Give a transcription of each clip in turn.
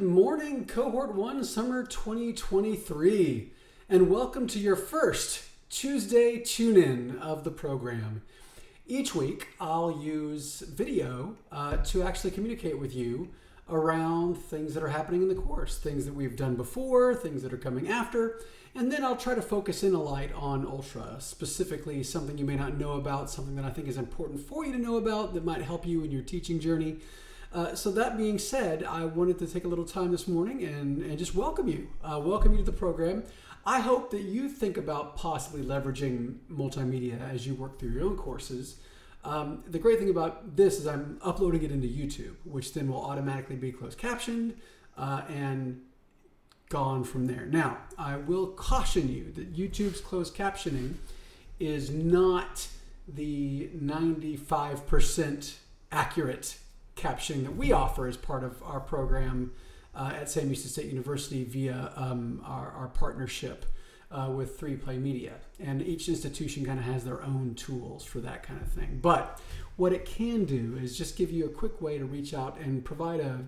Good morning, Cohort 1, Summer 2023, and welcome to your first Tuesday tune-in of the program. Each week, I'll use video to actually communicate with you around things that are happening in the course, things that we've done before, things that are coming after, and then I'll try to focus in a light on Ultra, specifically something you may not know about, something that I think is important for you to know about that might help you in your teaching journey. So that being said, I wanted to take a little time this morning and just welcome you to the program. I hope that you think about possibly leveraging multimedia as you work through your own courses. The great thing about this is I'm uploading it into YouTube, which then will automatically be closed captioned and gone from there. Now, I will caution you that YouTube's closed captioning is not the 95% accurate captioning that we offer as part of our program at Sam Houston State University via our partnership with 3Play Media. And each institution kind of has their own tools for that kind of thing. But what it can do is just give you a quick way to reach out and provide a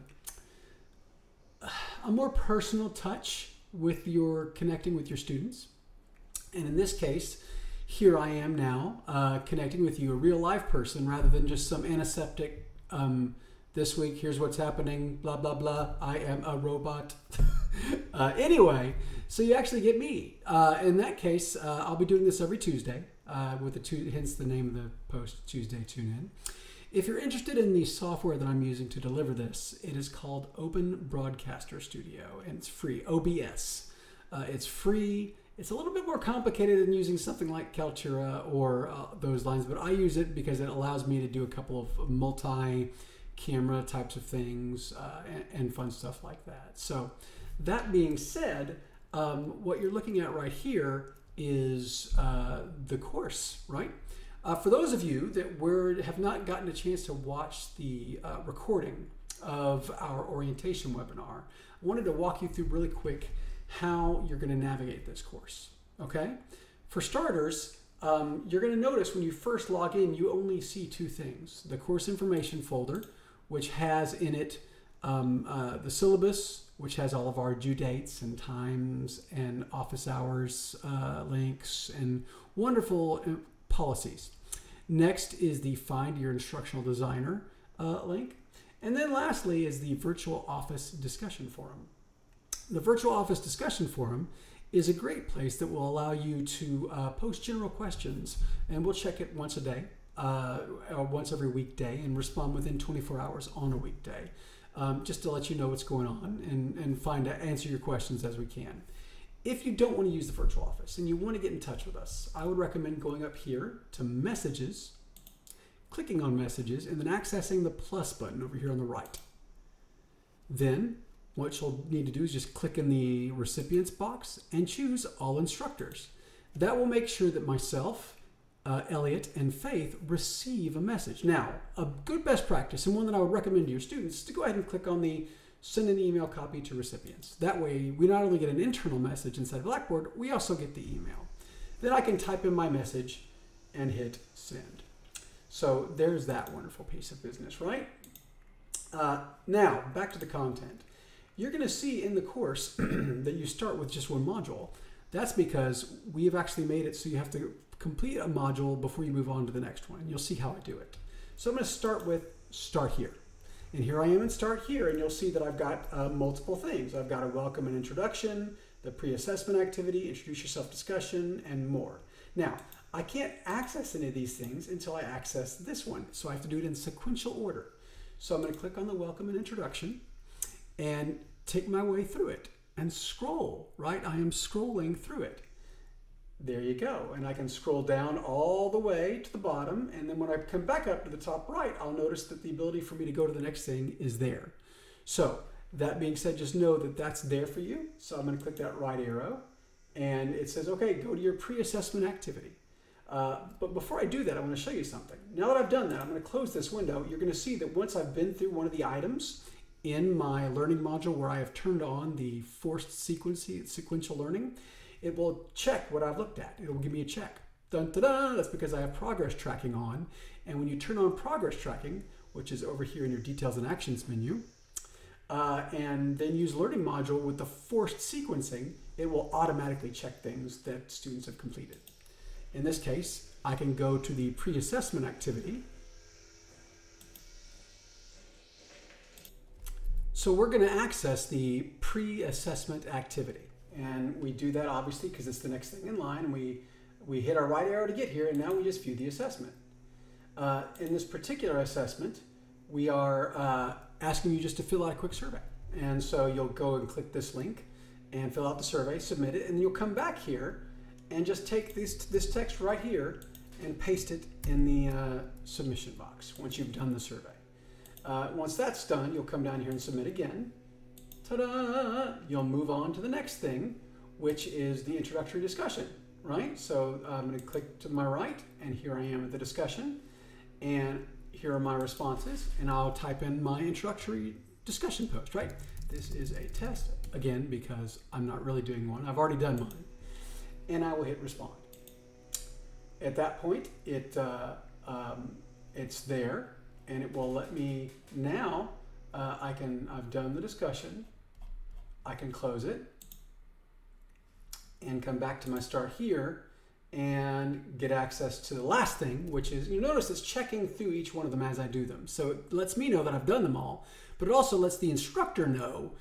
more personal touch with your connecting with your students. And in this case, here I am now connecting with you, a real live person, rather than just some antiseptic this week, here's what's happening, blah, blah, blah, I am a robot. Anyway, so you actually get me. In that case, I'll be doing this every Tuesday, hence the name of the post, Tuesday Tune In. If you're interested in the software that I'm using to deliver this, it is called Open Broadcaster Studio, and it's free, OBS. It's free. It's a little bit more complicated than using something like Kaltura or those lines, but I use it because it allows me to do a couple of multi-camera types of things and fun stuff like that. So that being said, what you're looking at right here is the course, right? For those of you that have not gotten a chance to watch the recording of our orientation webinar, I wanted to walk you through really quick how you're going to navigate this course, okay? For starters, you're going to notice when you first log in, you only see two things. The course information folder, which has in it the syllabus, which has all of our due dates and times and office hours links and wonderful policies. Next is the Find Your Instructional Designer link. And then lastly is the Virtual Office Discussion Forum. The Virtual Office Discussion Forum is a great place that will allow you to post general questions, and we'll check it once a day, or once every weekday, and respond within 24 hours on a weekday, just to let you know what's going on and answer your questions as we can. If you don't want to use the virtual office and you want to get in touch with us, I would recommend going up here to Messages, clicking on Messages, and then accessing the plus button over here on the right. Then what you'll need to do is just click in the recipients box and choose All Instructors. That will make sure that myself, Elliot, and Faith receive a message. Now, a good best practice, and one that I would recommend to your students, is to go ahead and click on the Send an Email Copy to Recipients. That way, we not only get an internal message inside of Blackboard, we also get the email. Then I can type in my message and hit Send. So there's that wonderful piece of business, right? Now, back to the content. You're going to see in the course that you start with just one module. That's because we have actually made it so you have to complete a module before you move on to the next one. And you'll see how I do it. So I'm going to start with Start Here. And here I am in Start Here, and you'll see that I've got multiple things. I've got a welcome and introduction, the pre-assessment activity, introduce yourself discussion, and more. Now, I can't access any of these things until I access this one. So I have to do it in sequential order. So I'm going to click on the welcome and introduction and take my way through it and scroll, right? I am scrolling through it. There you go. And I can scroll down all the way to the bottom. And then when I come back up to the top right, I'll notice that the ability for me to go to the next thing is there. So that being said, just know that that's there for you. So I'm going to click that right arrow and it says, okay, go to your pre-assessment activity. But before I do that, I want to show you something. Now that I've done that, I'm going to close this window. You're going to see that once I've been through one of the items in my learning module where I have turned on the forced sequential learning, it will check what I've looked at. It will give me a check. Dun, da, da. That's because I have progress tracking on. And when you turn on progress tracking, which is over here in your details and actions menu, and then use learning module with the forced sequencing, it will automatically check things that students have completed. In this case, I can go to the pre-assessment activity. So we're going to access the pre-assessment activity. And we do that obviously because it's the next thing in line. We hit our right arrow to get here, and now we just view the assessment. In this particular assessment, we are asking you just to fill out a quick survey. And so you'll go and click this link and fill out the survey, submit it, and you'll come back here and just take this text right here and paste it in the submission box once you've done the survey. Once that's done, you'll come down here and submit again. Ta-da! You'll move on to the next thing, which is the introductory discussion, right? So I'm going to click to my right, and here I am at the discussion, and here are my responses, and I'll type in my introductory discussion post, right? This is a test, again, because I'm not really doing one. I've already done mine, and I will hit respond. At that point, it's there, and it will let me now. I've done the discussion. I can close it and come back to my start here and get access to the last thing, which is, you notice it's checking through each one of them as I do them. So it lets me know that I've done them all, but it also lets the instructor know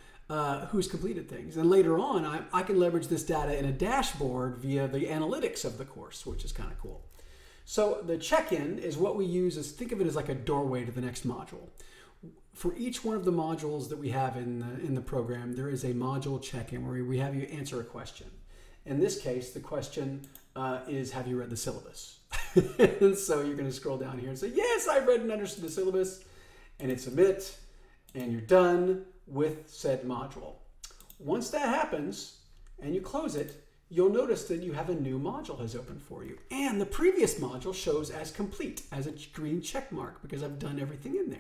who's completed things. And later on, I can leverage this data in a dashboard via the analytics of the course, which is kind of cool. So the check-in is what we use as, think of it as like a doorway to the next module. For each one of the modules that we have in the program, there is a module check-in where we have you answer a question. In this case, the question is, have you read the syllabus? And so you're going to scroll down here and say, yes, I've read and understood the syllabus, and hit submit, and you're done with said module. Once that happens and you close it, you'll notice that you have a new module has opened for you. And the previous module shows as complete, as a green check mark, because I've done everything in there.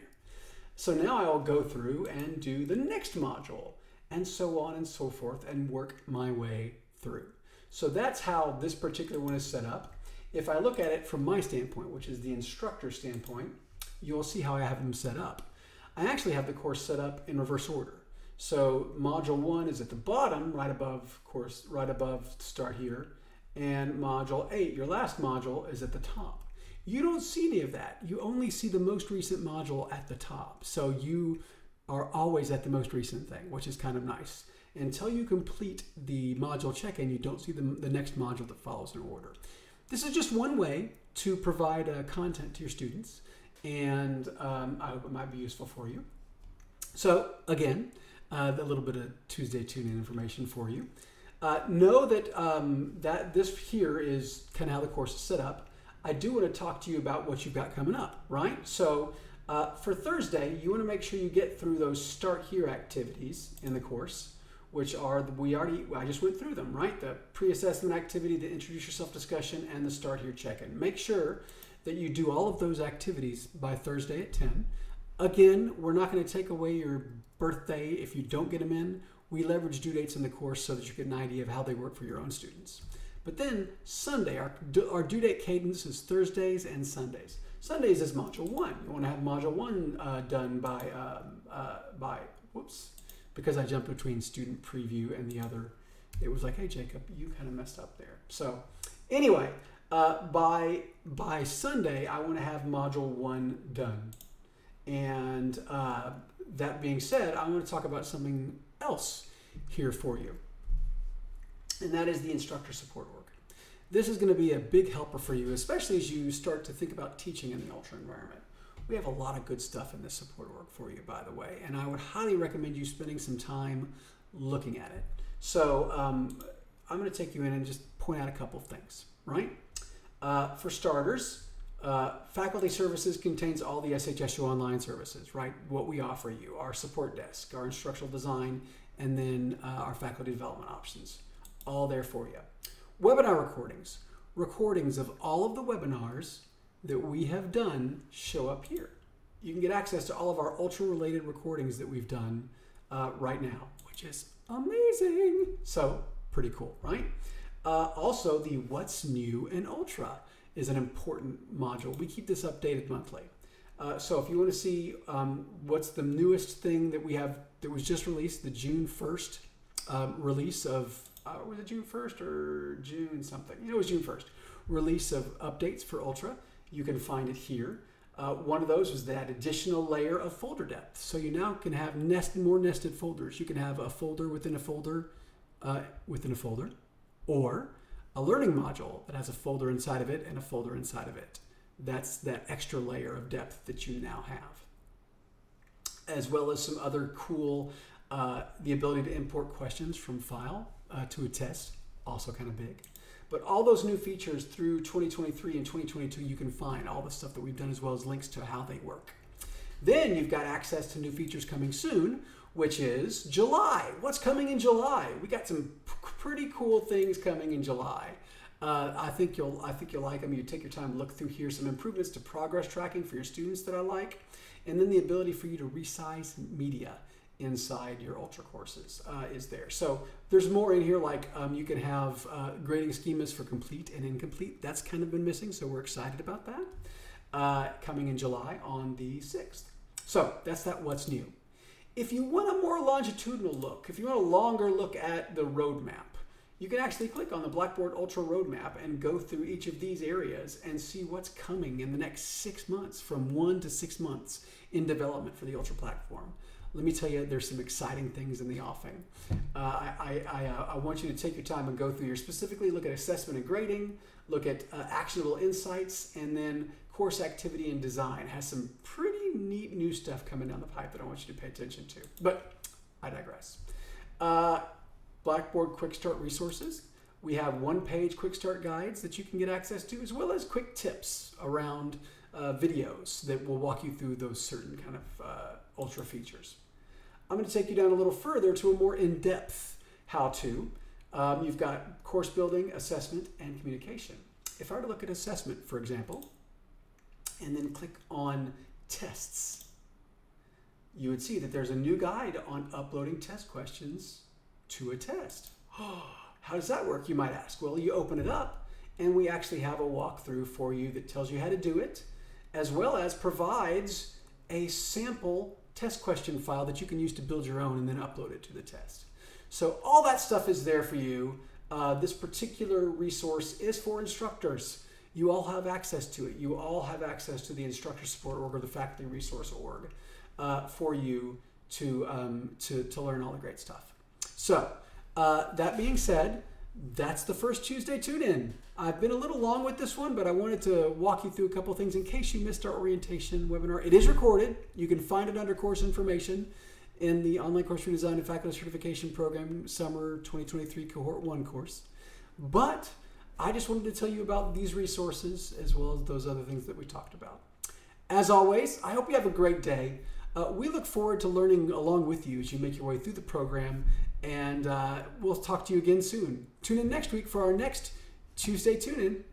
So now I will go through and do the next module, and so on and so forth, and work my way through. So that's how this particular one is set up. If I look at it from my standpoint, which is the instructor standpoint, you'll see how I have them set up. I actually have the course set up in reverse order. So module 1 is at the bottom, right above start here, and module 8, your last module, is at the top. You don't see any of that. You only see the most recent module at the top. So you are always at the most recent thing, which is kind of nice. Until you complete the module check-in, you don't see the next module that follows in order. This is just one way to provide content to your students, and I hope it might be useful for you. So again, a little bit of Tuesday tune-in information for you. Know that, that this here is kind of how the course is set up. I do want to talk to you about what you've got coming up, right? So for Thursday, you want to make sure you get through those start here activities in the course, which are, I just went through them, right? The pre-assessment activity, the introduce yourself discussion, and the start here check-in. Make sure that you do all of those activities by Thursday at 10. Again, we're not going to take away your birthday if you don't get them in. We leverage due dates in the course so that you get an idea of how they work for your own students. But then Sunday, our due date cadence is Thursdays and Sundays. Sundays is module 1. You want to have module 1 done by, whoops, because I jumped between student preview and the other. It was like, hey, Jacob, you kind of messed up there. So anyway, by Sunday, I want to have module 1 done. And that being said, I want to talk about something else here for you. And that is the instructor support work. This is going to be a big helper for you, especially as you start to think about teaching in the Ultra environment. We have a lot of good stuff in this support work for you, by the way, and I would highly recommend you spending some time looking at it. So I'm going to take you in and just point out a couple of things, right? For starters, faculty services contains all the SHSU online services, right? What we offer you, our support desk, our instructional design, and then our faculty development options. All there for you. Webinar recordings. Recordings of all of the webinars that we have done show up here. You can get access to all of our Ultra related recordings that we've done right now, which is amazing. So pretty cool, right? Also, the What's New in Ultra is an important module. We keep this updated monthly. So if you want to see what's the newest thing that we have that was just released, the June 1st release of, was it June 1st or June something? It was June 1st. Release of updates for Ultra. You can find it here. One of those was that additional layer of folder depth. So you now can have more nested folders. You can have a folder within a folder, or a learning module that has a folder inside of it and a folder inside of it. That's that extra layer of depth that you now have. As well as some other cool, the ability to import questions from file to a test, also kind of big. But all those new features through 2023 and 2022, you can find all the stuff that we've done as well as links to how they work. Then you've got access to new features coming soon, which is July. What's coming in July? We got some pretty cool things coming in July. I think you'll like them. You take your time to look through here. Some improvements to progress tracking for your students that I like, and then the ability for you to resize media inside your Ultra courses is there. So there's more in here, like you can have grading schemas for complete and incomplete. That's kind of been missing, so we're excited about that. Coming in July on the 6th. So that's what's new. If you want a more longitudinal look, if you want a longer look at the roadmap, you can actually click on the Blackboard Ultra roadmap and go through each of these areas and see what's coming in the next 6 months, from 1 to 6 months in development for the Ultra platform. Let me tell you, there's some exciting things in the offing. I want you to take your time and go through here. Specifically, look at assessment and grading, look at actionable insights, and then course activity and design. It has some pretty neat new stuff coming down the pipe that I want you to pay attention to. But I digress. Blackboard Quick Start resources. We have one-page Quick Start guides that you can get access to, as well as quick tips around videos that will walk you through those certain kind of Ultra features. I'm going to take you down a little further to a more in-depth how-to. You've got course building, assessment, and communication. If I were to look at assessment, for example, and then click on tests, you would see that there's a new guide on uploading test questions to a test. How does that work, you might ask? Well, you open it up, and we actually have a walkthrough for you that tells you how to do it, as well as provides a sample test question file that you can use to build your own and then upload it to the test. So all that stuff is there for you. This particular resource is for instructors. You all have access to it. You all have access to the instructor support org or the faculty resource org for you to learn all the great stuff. So that being said, that's the first Tuesday tune-in. I've been a little long with this one, but I wanted to walk you through a couple things in case you missed our orientation webinar. It is recorded. You can find it under course information in the Online Course Redesign and Faculty Certification Program Summer 2023 Cohort 1 course. But I just wanted to tell you about these resources as well as those other things that we talked about. As always, I hope you have a great day. We look forward to learning along with you as you make your way through the program, and we'll talk to you again soon. Tune in next week for our next Tuesday Tune-In.